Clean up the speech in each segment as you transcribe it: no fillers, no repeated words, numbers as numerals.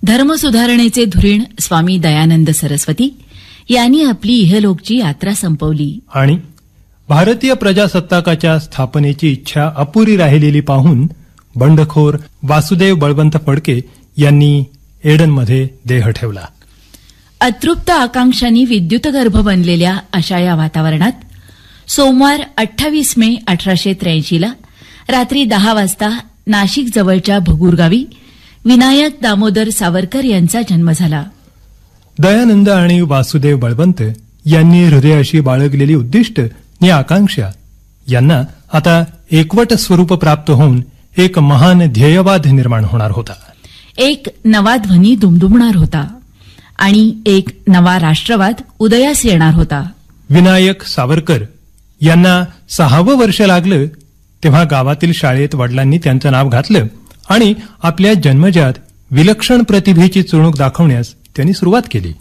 धर्मसुधारणेचे धुरीण स्वामी दयानंद सरस्वती यांनी आपली इहलोकची यात्रा संपवली आणि भारतीय प्रजासत्ताकाच्या स्थापनेची इच्छा अपुरी राहिलेली पाहून बंडखोर वासुदेव बळवंत फडके यांनी एडनमध्ये देह ठेवला. अतृप्त आकांक्षांनी विद्युतगर्भ बनलेल्या अशा या वातावरणात सोमवार 28 मे 1883 रात्री 10 वाजता नाशिक जवळच्या भगूरगावी विनायक दामोदर सावरकर यांचा जन्म झाला. दयानंद आणि वासुदेव बळवंत यांनी हृदयाशी बाळगलेली उद्दिष्ट आणि आकांक्षा यांना आता एकवट स्वरूप प्राप्त होऊन एक महान ध्येयवाद निर्माण होणार होता. एक नवा ध्वनी दुमदुमणार होता आणि एक नवा राष्ट्रवाद उदयास येणार होता. विनायक सावरकर यांना 6वं वर्ष लागलं तेव्हा गावातील शाळेत वडिलांनी त्यांचं नाव घातलं आणि आपल्या जन्मजात विलक्षण प्रतिभेची चुणूक दाखवण्यास त्यांनी सुरुवात केली.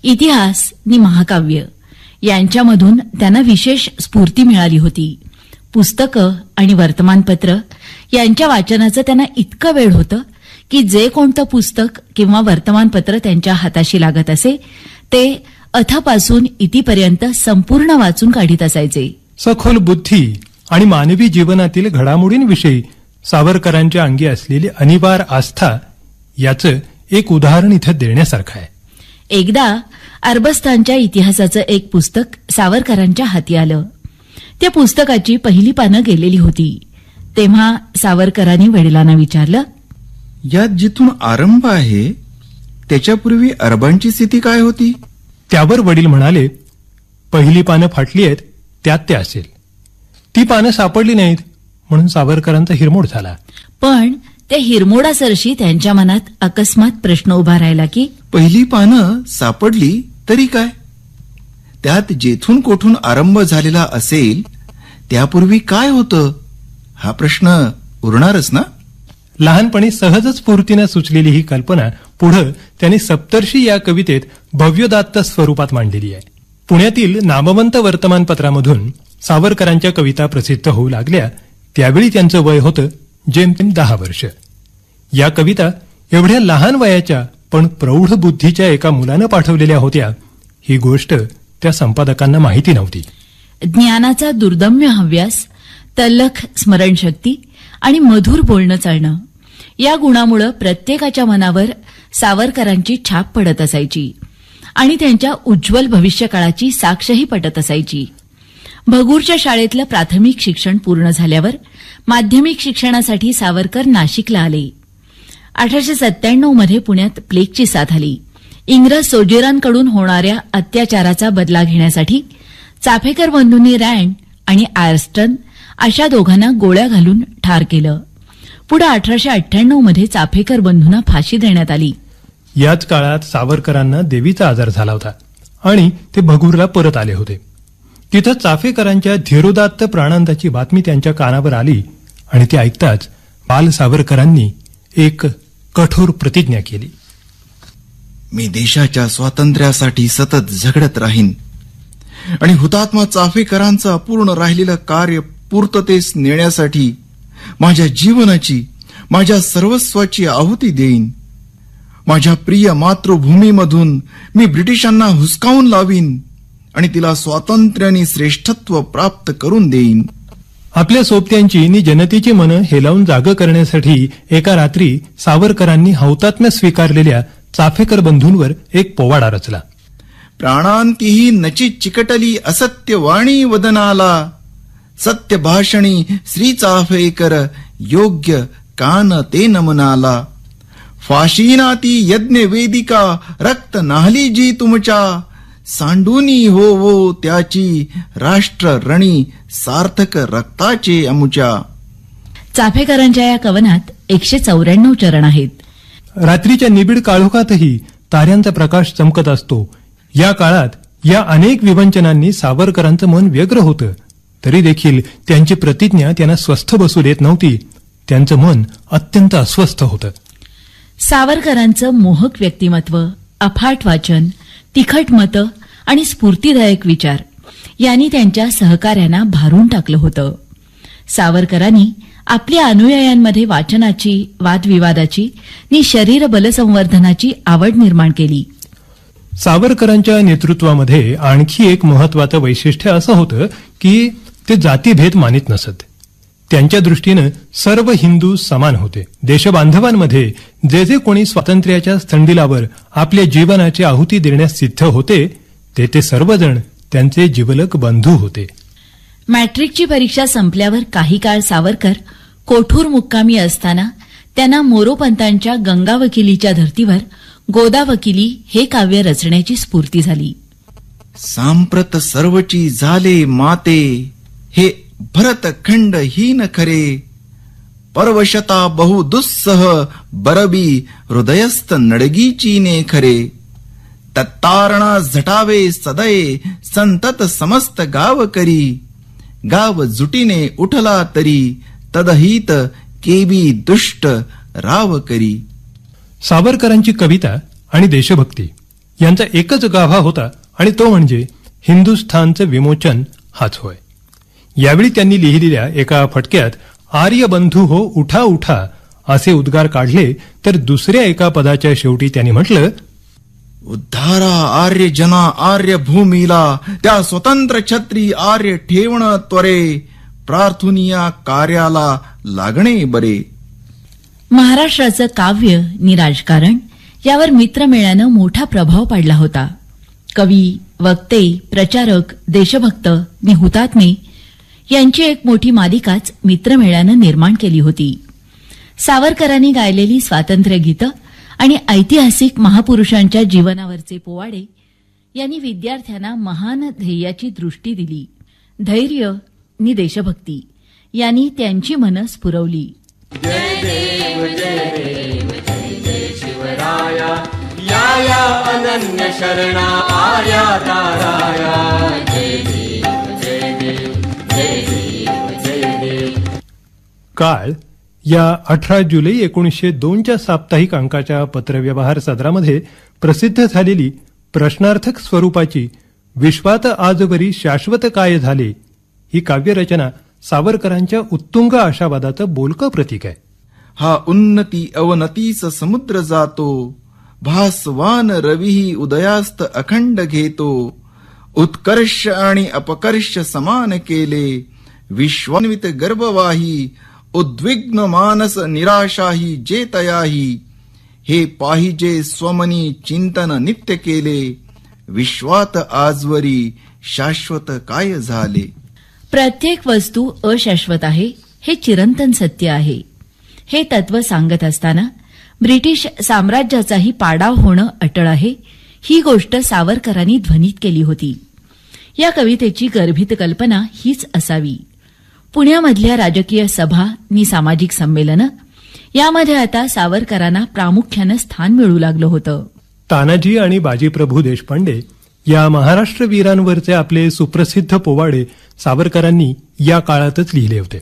इतिहास आणि महाकाव्य यांच्यामधून त्यांना विशेष स्फूर्ती मिळाली होती. पुस्तकं आणि वर्तमानपत्र यांच्या वाचनाचं त्यांना इतकं वेळ होतं की जे कोणतं पुस्तक किंवा वर्तमानपत्र त्यांच्या हाताशी लागत असे ते अथापासून इतिपर्यंत संपूर्ण वाचून काढीत असायचे. सखोल बुद्धी आणि मानवी जीवनातील घडामोडींविषयी सावरकरांच्या अंगी असलेली अनिवार्य आस्था याचं एक उदाहरण इथं देण्यासारखं आहे. एकदा अरबस्तानच्या इतिहासाचं एक पुस्तक सावरकरांच्या हाती आलं. त्या पुस्तकाची पहिली पानं गेलेली होती. तेव्हा सावरकरांनी वडिलांना विचारलं, यात जिथून आरंभ आहे त्याच्यापूर्वी अरबांची स्थिती काय होती? त्यावर वडील म्हणाले, पहिली पानं फाटली आहेत त्यात ते असेल. ती पानं सापडली नाहीत म्हणून सावरकरांचा हिरमोड झाला. पण त्या हिरमोडासरशी त्यांच्या मनात अकस्मात प्रश्न उभा राहिला की पहिली पानं सापडली तरी काय? त्यात जेथून कोठून आरंभ झालेला असेल त्यापूर्वी काय होतं हा प्रश्न उरणारच ना. लहानपणी सहजच स्फूर्तीने सुचलेली ही कल्पना पुढं त्यांनी सप्तर्षी या कवितेत भव्योदात्त स्वरूपात मांडलेली आहे. पुण्यातील नामवंत वर्तमानपत्रामधून सावरकरांच्या कविता प्रसिद्ध होऊ लागल्या त्यावेळी त्यांचं वय होतं जेमतेम 10 वर्ष. या कविता एवढ्या लहान वयाच्या पण प्रौढ बुद्धीच्या एका मुलानं पाठवलेल्या होत्या ही गोष्ट त्या संपादकांना माहिती नव्हती. ज्ञानाचा दुर्दम्य हव्यास, तल्लख स्मरणशक्ती आणि मधुर बोलणं चालणं या गुणामुळे प्रत्येकाच्या मनावर सावरकरांची छाप पडत असायची आणि त्यांच्या उज्ज्वल भविष्यकाळाची साक्षही पटत असायची. भगूरच्या शाळेतलं प्राथमिक शिक्षण पूर्ण झाल्यावर माध्यमिक शिक्षणासाठी सावरकर नाशिकला आले. 1897 मध्ये पुण्यात प्लेगची साथ आली. इंग्रज सोल्जरांकडून होणाऱ्या अत्याचाराचा बदला घेण्यासाठी चाफेकर बंधूंनी रँड आणि आयर्स्टन अशा दोघांना गोळ्या घालून ठार केलं. पुढे 1898 मध्ये चाफेकर बंधूंना फाशी देण्यात आली. याच काळात सावरकरांना देवीचा आजार झाला होता आणि ते भगूरला परत आले होते. तिथं चाफेकरांच्या धीरोदात्त प्राणांताची बातमी त्यांच्या कानावर आली आणि ते ऐकताच बाल सावरकरांनी एक कठोर प्रतिज्ञा केली. मी देशाच्या स्वातंत्र्यासाठी सतत झगडत राहीन आणि हुतात्मा चाफेकरांचं अपूर्ण राहिलेलं कार्य पूर्ततेस नेण्यासाठी माझ्या जीवनाची, माझ्या सर्वस्वाची आहुती देईन. माझ्या प्रिय मातृभूमीमधून मी ब्रिटिशांना हुसकावून लावीन आणि तिला स्वातंत्र्याने श्रेष्ठत्व प्राप्त करून देईन. आपल्या सोबत्यांची आणि जनतेची मनं हेलावून जागं करण्यासाठी एका रात्री सावरकरांनी हौतात्म्य स्वीकारलेल्या चाफेकर बंधूंवर एक पोवाडा रचला. प्राणांतीही नची चिकटली असत्य वाणी वदनाला, सत्य भाषणी श्री चाफेकर योग्य कान ते नमनाला. फाशीनाती यज्ञ वेदिका रक्त नाहली जी तुमच्या, सांडूनी हो त्याची राष्ट्र रणी सार्थक रक्ताचे अमुच्या. चाफेकरांच्या या कवनात 194 चरण आहेत. रात्रीच्या निबिड काळोखातही ताऱ्यांचा प्रकाश चमकत असतो. या काळात या अनेक विवंचनांनी सावरकरांचं मन व्यग्र होतं. तरी देखील त्यांची प्रतिज्ञा त्यांना स्वस्थ बसू देत नव्हती. त्यांचं मन अत्यंत अस्वस्थ होतं. सावरकरांचं मोहक व्यक्तिमत्व, अफाट वाचन, तिखट मतं आणि स्फूर्तीदायक विचार यांनी त्यांच्या सहकार्यांना भारून टाकलं होतं. सावरकरांनी आपल्या अनुयायांमध्ये वाचनाची, वादविवादाची आणि शरीर बलसंवर्धनाची आवड निर्माण केली. सावरकरांच्या नेतृत्वामध्ये आणखी एक महत्वाचं वैशिष्ट्य असं होतं की ते जातीभेद मानित नसत. त्यांच्या दृष्टीनं सर्व हिंदू समान होते. देशबांधवांमध्ये जे जे कोणी स्वातंत्र्याच्या स्तंडिलावर आपल्या जीवनाची आहुती देण्यास सिद्ध होते ते सर्वजण त्यांचे जिवलग बंधू होते. मॅट्रिकची परीक्षा संपल्यावर काही काळ सावरकर कोठूर मुक्कामी असताना त्यांना मोरोपंतांच्या गंगावकिलीच्या धर्तीवर गोदावकिली हे काव्य रचण्याची स्फूर्ती झाली. सांप्रत सर्वची झाले माते, हे भरतखंड हीन खरे, परवशता बहु दुस्सह बरबी, हृदयस्थ नडगीची ने खरे, तत्तारणा झटावे सदये, संतत समस्त गाव करी, गाव जुटीने उठला तरी, तदहित केबी दुष्ट राव करी. सावरकरांची कविता आणि देशभक्ती यांचा एकच गाभा होता आणि तो म्हणजे हिंदुस्थानचं विमोचन हाच होय. यावेळी त्यांनी लिहिलेल्या एका फटक्यात आर्य बंधू हो उठा उठा असे उद्गार काढले तर दुसऱ्या एका पदाच्या शेवटी त्यांनी म्हटलं, उद्धारा आर्य जना आर्य भूमीला, त्या स्वतंत्र छत्री आर्य ठेवण त्वरे, प्रार्थुनिया कार्याला लागणे बरे. महाराष्ट्राचं काव्य नि राजकारण यावर मित्रमेळ्यानं मोठा प्रभाव पाडला होता. कवी, वक्ते, प्रचारक, देशभक्त नि हुतात्मे यांची एक मोठी मालिकाच मित्रमेळ्यानं निर्माण केली होती. सावरकरांनी गायलेली स्वातंत्र्य गीतं आणि ऐतिहासिक महापुरुषांच्या जीवनावरचे पोवाडे यांनी विद्यार्थ्यांना महान ध्येयाची दृष्टी दिली. धैर्य नि देशभक्ती यांनी त्यांची मनं स्फुरवली. जय देव जय देव जय जय शिवराया, या या अनन्य शरणा आर्या ताराया. जय देव जय देव जय देव जय देव. काळ या 18 जुलै 1902च्या साप्ताहिक अंकाच्या पत्रव्यवहार सदरामध्ये प्रसिद्ध झालेली प्रश्नार्थक स्वरूपाची विश्वात आजवरी शाश्वत काय झाले ही काव्यरचना सावरकरांच्या उत्तुंग आशावादाचं बोलकं प्रतीक आहे. हा उन्नती अवनतीस समुद्र जातो, भासवान रवीही उदयास्त अखंड घेतो, उत्कर्ष आणि अपकर्ष समान केले, विश्वान्वित गर्भवाही, उद्विग्न मानस निराशाही जे तयाही, हे पाहिजे स्वमनी चिंतन नित्य केले, विश्वात आजवरी शाश्वत काय झाले. प्रत्येक वस्तू अशाश्वत आहे हे चिरंतन सत्य आहे. हे तत्व सांगत असताना ब्रिटिश साम्राज्याचाही पाडाव होणं अटळ आहे ही गोष्ट सावरकरांनी ध्वनित केली होती. या कवितेची गर्भित कल्पना हीच असावी. पुण्यामधल्या राजकीय सभा नि सामाजिक संमेलनं यामध्ये आता सावरकरांना प्रामुख्यानं स्थान मिळू लागलं होतं. तानाजी आणि बाजीप्रभू देशपांडे या महाराष्ट्र वीरांवरचे आपले सुप्रसिद्ध पोवाडे सावरकरांनी या काळातच लिहिले होते.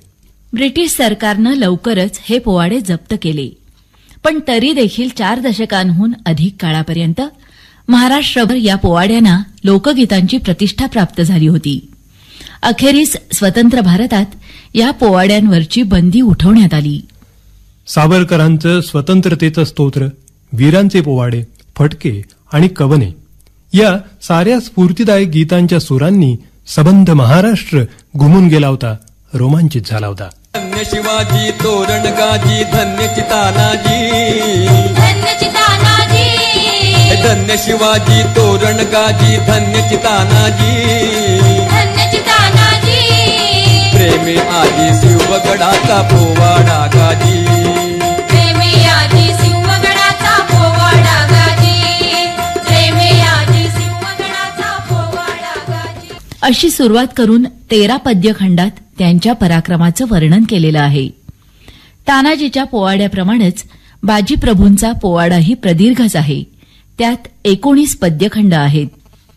ब्रिटिश सरकारनं लवकरच हे पोवाडे जप्त केले, पण तरी देखील 4 दशकांहून अधिक काळापर्यंत महाराष्ट्रभर या पोवाड्यांना लोकगीतांची प्रतिष्ठा प्राप्त झाली होती. अखेरीस स्वतंत्र भारतात या पोवाड्यांवरची बंदी उठवण्यात आली. सावरकरांचं स्वतंत्रतेचं स्तोत्र, वीरांचे पोवाडे, फटके आणि कवने या साऱ्या स्फूर्तिदायक गीतांच्या सुरांनी सबंध महाराष्ट्र घुमून गेला होता, रोमांचित झाला होता. धन्य शिवाजी तोरण गाजी, धन्य चितानाजी, धन्य चितानाजी, धन्य शिवाजी तोरण गाजी, धन्य चितानाजी, धन्य चितानाजी, प्रेमे आजी शिवगडाचा पोवाडा गाजी, प्रेमे आजी सिंहगडाचा पोवाडा गाजी, प्रेमे आजी सिंहगडाचा पोवाडा गाजी. अशी सुरुवात करून 13 पद्यखंडात त्यांच्या पराक्रमाचं वर्णन केलेलं आहे. तानाजीच्या पोवाड्याप्रमाणेच बाजीप्रभूंचा पोवाडाही प्रदीर्घच आहे. त्यात 19 पद्यखंड आहेत.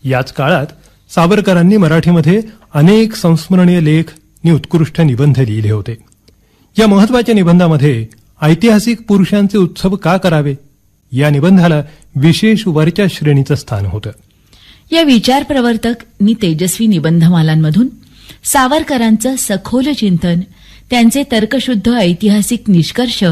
याच काळात सावरकरांनी मराठीमध्ये अनेक संस्मरणीय लेख आणि उत्कृष्ट निबंध लिहिले होते. या महत्वाच्या निबंधामध्ये ऐतिहासिक पुरुषांचे उत्सव का करावे या निबंधाला विशेष वरच्या श्रेणीचं स्थान होतं. या विचारप्रवर्तक नि तेजस्वी निबंधमालांमधून सावरकरांचं सखोल चिंतन, त्यांचे तर्कशुद्ध ऐतिहासिक निष्कर्ष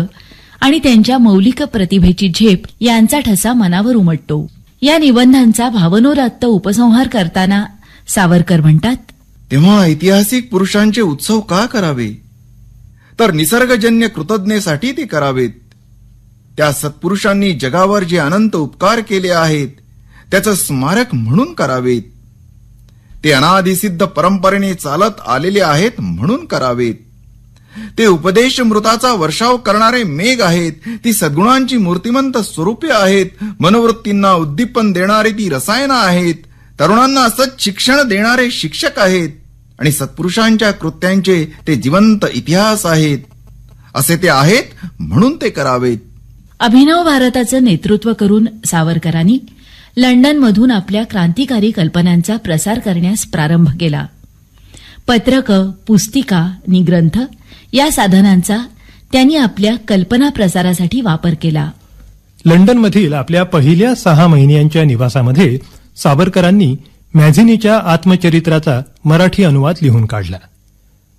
आणि त्यांच्या मौलिक प्रतिभेची झेप यांचा ठसा मनावर उमटतो. या निबंधांचा भावनोदात्त उपसंहार करताना सावरकर म्हणतात, तेव्हा ऐतिहासिक पुरुषांचे उत्सव का करावे? तर निसर्गजन्य कृतज्ञतेसाठी ते करावेत. त्या सत्पुरुषांनी जगावर जे अनंत उपकार केले आहेत त्याचं स्मारक म्हणून करावेत. ते अनादिसिद्ध परंपरेने चालत आलेले आहेत म्हणून करावेत. ते उपदेशमृताचा वर्षाव करणारे मेघ आहेत. ती सद्गुणांची मूर्तिमंत स्वरूपे आहेत. मनोवृत्तींना उद्दीपन देणारी ती रसायनं आहेत. तरुणांना असंच शिक्षण देणारे शिक्षक आहेत. आणि सत्पुरुषांच्या कृत्यांचे ते जिवंत इतिहास आहेत. असे ते आहेत म्हणून ते करावेत. अभिनव भारताचं नेतृत्व करून सावरकरांनी लंडनमधून आपल्या क्रांतिकारी कल्पनांचा प्रसार करण्यास प्रारंभ केला. पत्रकं, पुस्तिका आणि ग्रंथ या साधनांचा त्यांनी आपल्या कल्पना प्रसारासाठी वापर केला. लंडनमधील आपल्या पहिल्या 6 महिन्यांच्या निवासामध्ये सावरकरांनी मॅझिनीच्या आत्मचरित्राचा मराठी अनुवाद लिहून काढला.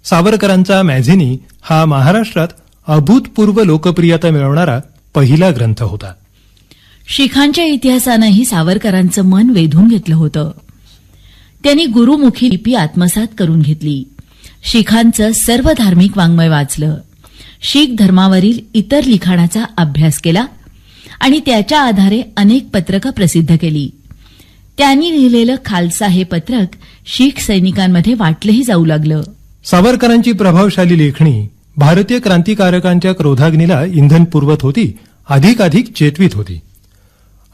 सावरकरांचा मॅझिनी हा महाराष्ट्रात अभूतपूर्व लोकप्रियता मिळवणारा पहिला ग्रंथ होता. शिखांच्या इतिहासानंही सावरकरांचं मन वेधून घेतलं होतं. त्यांनी गुरुमुखी लिपी आत्मसात करून घेतली. शिखांचं सर्व धार्मिक वाङ्मय वाचलं. शीख धर्मावरील इतर लिखाणाचा अभ्यास केला आणि त्याच्या आधारे अनेक पत्रकं प्रसिद्ध केली. त्यांनी लिहिलेलं खालसा हे पत्रक शीख सैनिकांमध्ये वाटलंही जाऊ लागलं. सावरकरांची प्रभावशाली लेखणी भारतीय क्रांतिकारकांच्या क्रोधाग्नीला इंधन पुरवत होती, अधिकाधिक चेतवीत होती.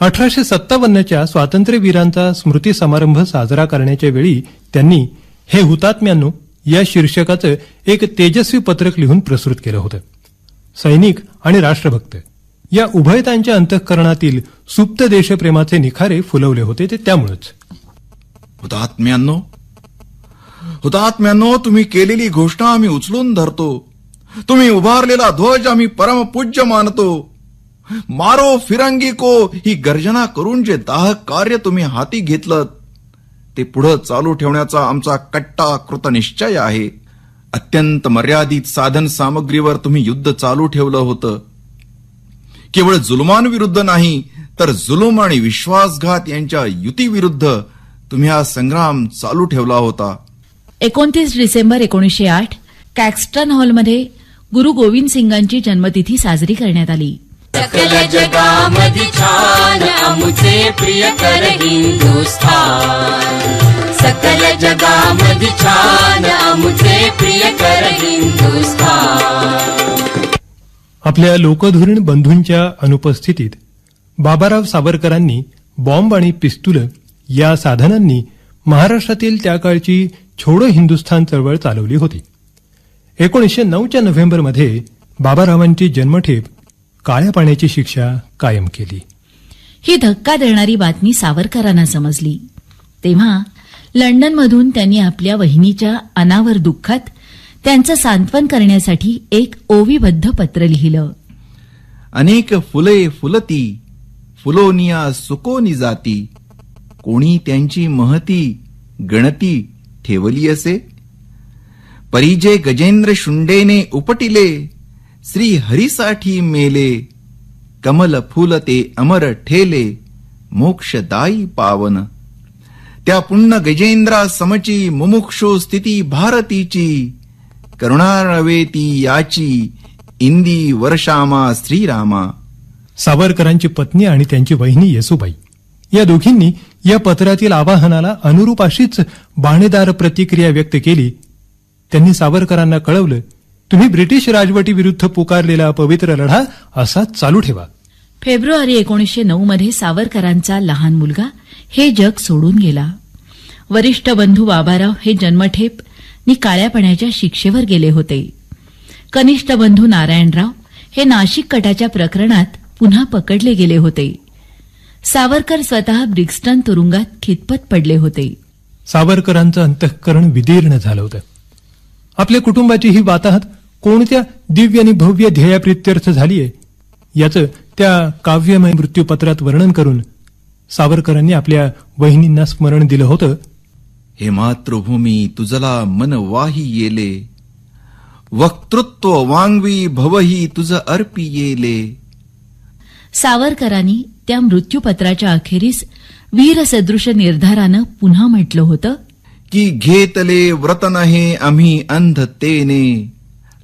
1857च्या स्वातंत्र्यवीरांचा स्मृती समारंभ साजरा करण्याच्या वेळी त्यांनी हे हुतात्म्यांनो या शीर्षकाचं एक तेजस्वी पत्रक लिहून प्रसृत केलं होतं. सैनिक आणि राष्ट्रभक्त या उभयतांच्या अंतःकरणातील सुप्त देशप्रेमाचे निखारे फुलवले होते. ते त्यामुळेच. हुतात्म्यांनो, तुम्ही केलेली घोषणा आम्ही उचलून धरतो. तुम्ही उभारलेला ध्वज आम्ही परमपूज्य मानतो. मारो फिरंगी को ही गर्जना करून जे दाहक कार्य तुम्ही हाती घेतलं ते पुढे चालू ठेवण्याचा आमचा कट्टा कृतनिश्चय आहे. अत्यंत मर्यादित साधन सामग्रीवर तुम्ही युद्ध चालू ठेवलं होतं. केवळ जुलमांविरुद्ध नाही तर जुलूम आणि विश्वासघात यांच्या युतीविरुद्ध तुम्ही हा संग्राम चालू ठेवला होता. 29 डिसेंबर 1908 कॅक्स्टन हॉलमध्ये गुरु गोविंद सिंगांची जन्मतिथी साजरी करण्यात आली. सकल जगामध्ये छान आमुचे प्रियकर हिंदुस्थान. सकल जगामध्ये छान आमुचे प्रियकर हिंदुस्थान. आपल्या लोकधुरीण बंधूंच्या अनुपस्थितीत बाबाराव सावरकरांनी बॉम्ब आणि पिस्तूल या साधनांनी महाराष्ट्रातील त्या काळची छोडो हिंदुस्थान चळवळ चालवली होती. 1909च्या नोव्हेंबरमध्ये बाबारावांची जन्मठेप काळ्या पाण्याची शिक्षा कायम केली. ही धक्का देणारी बातमी सावरकरांना समजली. तेव्हा लंडनमधून त्यांनी आपल्या वहिनीच्या अनावर दुःखात त्यांचं सांत्वन करण्यासाठी एक ओवीबद्ध पत्र लिहिलं. अनेक फुले फुलती, फुलोनिया सुकोनी जाती. कोणी त्यांची महती गणती ठेवली असे. परिजे गजेंद्र शुंडेने उपटिले, श्री हरीसाठी मेले. कमल फुल ते अमर ठेले, मोक्षदायी पावन. त्या पुण्य गजेंद्रा समची मुमुक्षु स्थिती भारतीची. करुणारवेती याची इंदी वर्षामा श्रीरामा. सावरकरांची पत्नी आणि त्यांची वहिनी येसुबाई या दोघींनी या पत्रातील आवाहनाला अनुरूप अशीच बाणेदार प्रतिक्रिया व्यक्त केली. त्यांनी सावरकरांना कळवलं, तुम्ही ब्रिटिश राजवटीविरुद्ध पुकारलेला पवित्र लढा असाच चालू ठेवा. फेब्रुवारी 1909 मध्ये सावरकरांचा लहान मुलगा हे जग सोडून गेला. वरिष्ठ बंधू बाबाराव हे जन्मठेप नि काळ्या पाण्याच्या शिक्षेवर गेले होते. कनिष्ठ बंधू नारायणराव हे नाशिक कटाच्या प्रकरणात पुन्हा पकडले गेले होते. सावरकर स्वतः ब्रिक्स्टन तुरुंगात खितपत पडले होते. सावरकरांचं अंतःकरण विदीर्ण झालं होतं. आपल्या कुटुंबाची ही वाताहत कोणत्या दिव्य आणि भव्य ध्येयाप्रित्यर्थ झालीय याचं त्या काव्यमय मृत्यूपत्रात वर्णन करून सावरकरांनी आपल्या वहिनींना स्मरण दिलं होतं. हे मातृभूमी तुझला मन वाही येले, वक्तृत्व वांगवी भवही तुझ अर्पी येले. सावरकरांनी त्या मृत्यूपत्राच्या अखेरीस वीरसदृश निर्धारानं पुन्हा म्हटलं होतं की घेतले व्रत नहे आम्ही अंधतेने,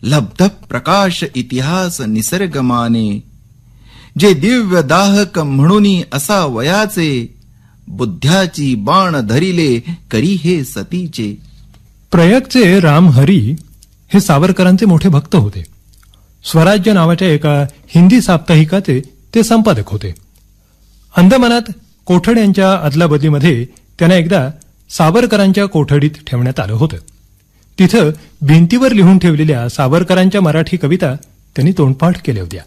लब्ध प्रकाश इतिहास निसर्गमाने. जे दिव्य दाहक म्हणून असा वयाचे, बुद्ध्याची बाण धरिले करी हे सतीचे. प्रयागचे राम हरी हे सावरकरांचे मोठे भक्त होते. स्वराज्य नावाच्या एका हिंदी साप्ताहिकाचे ते संपादक होते. अंदमानात कोठड्यांच्या अदलाबदलीमध्ये त्यांना एकदा सावरकरांच्या कोठडीत ठेवण्यात आलं होतं. तिथं भिंतीवर लिहून ठेवलेल्या सावरकरांच्या मराठी कविता त्यांनी तोंडपाठ केल्या होत्या.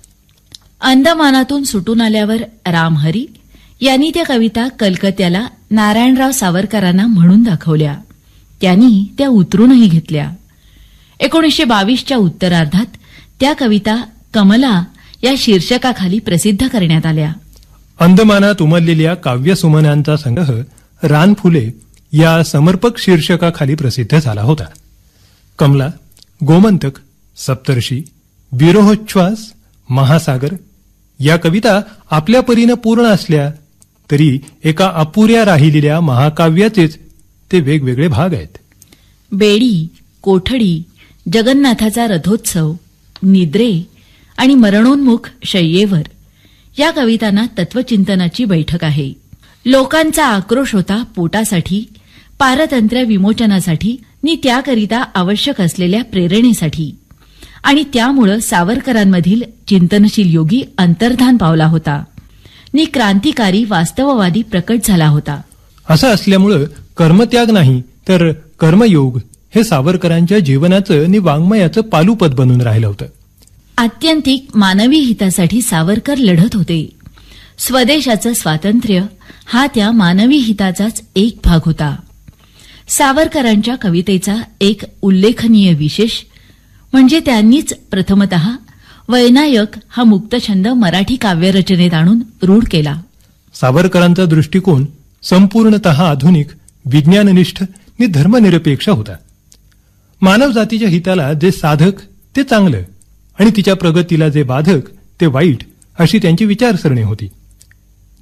अंदमानातून सुटून आल्यावर रामहरी यांनी त्या कविता कलकत्याला नारायणराव सावरकरांना म्हणून दाखवल्या. त्यांनी त्या उतरूनही घेतल्या. 1922च्या उत्तरार्धात त्या कविता कमला या शीर्षकाखाली प्रसिद्ध करण्यात आल्या. अंदमानात उमललेल्या काव्यसुमनांचा संग्रह रानफुले या समर्पक शीर्षकाखाली प्रसिद्ध झाला होता. कमला, गोमंतक, सप्तर्षी, विरोहोच्छ्वास, महासागर या कविता आपल्या परीनं पूर्ण असल्या तरी एका अपुऱ्या राहिलेल्या महाकाव्याचेच ते वेगवेगळे भाग आहेत. बेडी, कोठडी, जगन्नाथाचा रथोत्सव, निद्रे आणि मरणोन्मुख शय्येवर या कवितांना तत्वचिंतनाची बैठक आहे. लोकांचा आक्रोश होता पोटासाठी, पारतंत्र्य विमोचनासाठी नि त्याकरिता आवश्यक असलेल्या प्रेरणेसाठी. आणि त्यामुळं सावरकरांमधील चिंतनशील योगी अंतर्धान पावला होता नि क्रांतिकारी वास्तववादी प्रकट झाला होता. असं असल्यामुळं कर्मत्याग नाही तर कर्मयोग हे सावरकरांच्या जीवनाचं नि वाङ्मयाचं पालुपद बनून राहिलं होतं. आत्यंतिक मानवी हितासाठी सावरकर लढत होते. स्वदेशाचं स्वातंत्र्य हा त्या मानवी हिताचाच एक भाग होता. सावरकरांच्या कवितेचा एक उल्लेखनीय विशेष म्हणजे त्यांनीच प्रथमतः वैनायक हा मुक्तछंद मराठी काव्यरचनेत आणून रूढ केला. सावरकरांचा दृष्टिकोन संपूर्णतः आधुनिक, विज्ञाननिष्ठ नि धर्मनिरपेक्ष होता. मानवजातीच्या हिताला जे साधक ते चांगलं आणि तिच्या प्रगतीला जे बाधक ते वाईट अशी त्यांची विचारसरणी होती.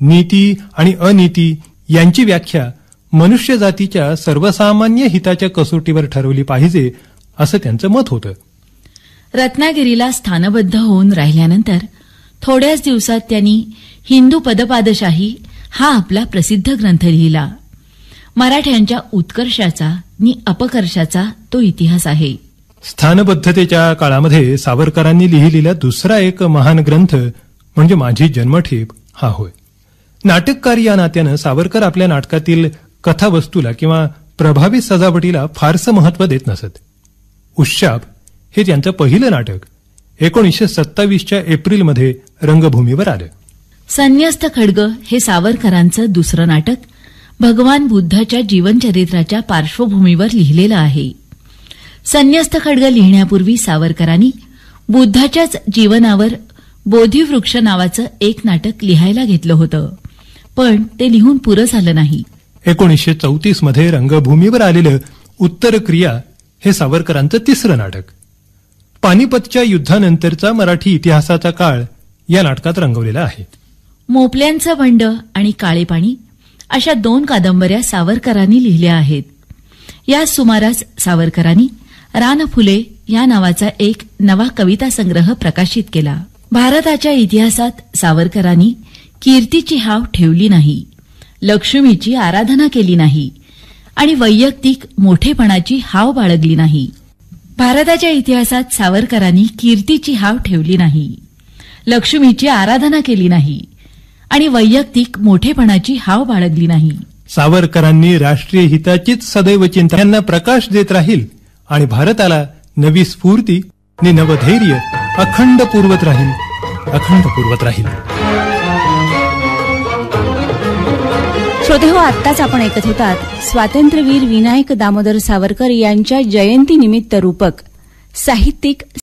नीती आणि अनीती यांची व्याख्या मनुष्य जातीच्या सर्वसामान्य हिताच्या कसोटीवर ठरवली पाहिजे असं त्यांचं मत होतं. रत्नागिरीला स्थानबद्ध होऊन राहिल्यानंतर थोड्याच दिवसात त्यांनी हिंदू पदपादशाही हा आपला प्रसिद्ध ग्रंथ लिहिला. मराठ्यांच्या उत्कर्षाचा नि अपकर्षाचा तो इतिहास आहे. स्थानबद्धतेच्या काळामध्ये सावरकरांनी लिहिलेला दुसरा एक महान ग्रंथ म्हणजे माझी जन्मठेप हा होय. नाटककार या नात्यानं सावरकर आपल्या नाटकातील कथावस्तूला किंवा प्रभावी सजावटीला फारसं महत्व देत नसत. उश्शाप हे त्यांचं पहिलं नाटक 1927च्या एप्रिलमध्ये रंगभूमीवर आलं. संन्यस्त खड्ग हे सावरकरांचं दुसरं नाटक भगवान बुद्धाच्या जीवनचरित्राच्या पार्श्वभूमीवर लिहिलेलं आहे. संन्यस्त खड्ग लिहिण्यापूर्वी सावरकरांनी बुद्धाच्याच जीवनावर बोधिवृक्ष नावाचं एक नाटक लिहायला घेतलं होतं, पण ते लिहून पुरं झालं नाही. 1934 मध्ये रंगभूमीवर आलेलं उत्तर क्रिया हे सावरकरांचं तिसरं नाटक. पानिपतच्या युद्धानंतरचा मराठी इतिहासाचा काळ या नाटकात रंगवलेला आहे. मोपल्यांचं बंड आणि काळे पाणी अशा 2 कादंबऱ्या सावरकरांनी लिहिल्या आहेत. या सुमारास सावरकरांनी रानफुले या नावाचा एक नवा कविता संग्रह प्रकाशित केला. भारताच्या इतिहासात सावरकरांनी कीर्तीची हाव ठेवली नाही, लक्ष्मीची आराधना केली नाही आणि वैयक्तिक मोठेपणाची हाव बाळगली नाही. भारताच्या इतिहासात सावरकरांनी कीर्तीची हाव ठेवली नाही, लक्ष्मीची आराधना केली नाही आणि वैयक्तिक मोठेपणाची हाव बाळगली नाही. सावरकरांनी राष्ट्रीय हिताचीच सदैव चिंता यांना प्रकाश देत राहील आणि भारताला नवी स्फूर्ती आणि नवधैर्य अखंड पुरवत राहील, अखंड पुरवत राहील. श्रोतेहो, आत्ताच आपण ऐकत होतात स्वातंत्र्यवीर विनायक दामोदर सावरकर यांच्या जयंतीनिमित्त रूपक साहित्यिक